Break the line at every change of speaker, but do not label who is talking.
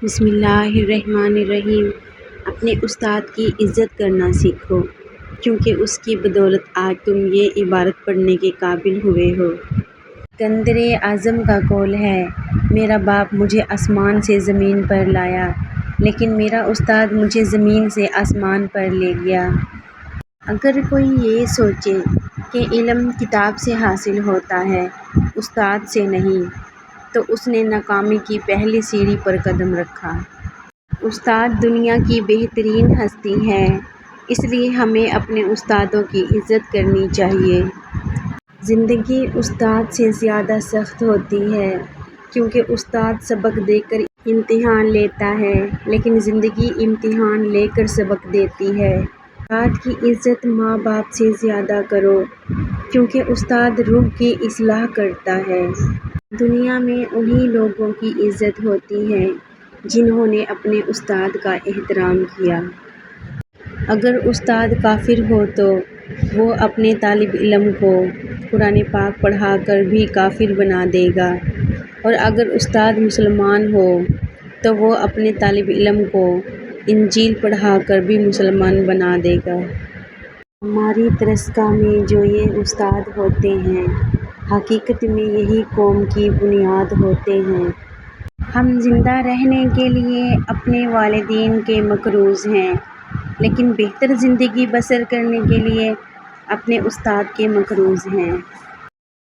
بسم اللہ الرحمن الرحیم۔ اپنے استاد کی عزت کرنا سیکھو، کیونکہ اس کی بدولت آج تم یہ عبارت پڑھنے کے قابل ہوئے ہو۔ اسکندر اعظم کا قول ہے، میرا باپ مجھے آسمان سے زمین پر لایا، لیکن میرا استاد مجھے زمین سے آسمان پر لے گیا۔ اگر کوئی یہ سوچے کہ علم کتاب سے حاصل ہوتا ہے، استاد سے نہیں، تو اس نے ناکامی کی پہلی سیڑھی پر قدم رکھا۔ استاد دنیا کی بہترین ہستی ہیں، اس لیے ہمیں اپنے استادوں کی عزت کرنی چاہیے۔ زندگی استاد سے زیادہ سخت ہوتی ہے، کیونکہ استاد سبق دے کر امتحان لیتا ہے، لیکن زندگی امتحان لے کر سبق دیتی ہے۔ استاد کی عزت ماں باپ سے زیادہ کرو، کیونکہ استاد روح کی اصلاح کرتا ہے۔ دنیا میں انہی لوگوں کی عزت ہوتی ہے جنہوں نے اپنے استاد کا احترام کیا۔ اگر استاد کافر ہو تو وہ اپنے طالب علم کو قرآن پاک پڑھا کر بھی کافر بنا دے گا، اور اگر استاد مسلمان ہو تو وہ اپنے طالب علم کو انجیل پڑھا کر بھی مسلمان بنا دے گا۔ ہماری ترسکاہ میں جو یہ استاد ہوتے ہیں، حقیقت میں یہی قوم کی بنیاد ہوتے ہیں۔ ہم زندہ رہنے کے لیے اپنے والدین کے مقروض ہیں، لیکن بہتر زندگی بسر کرنے کے لیے اپنے استاد کے مقروض ہیں۔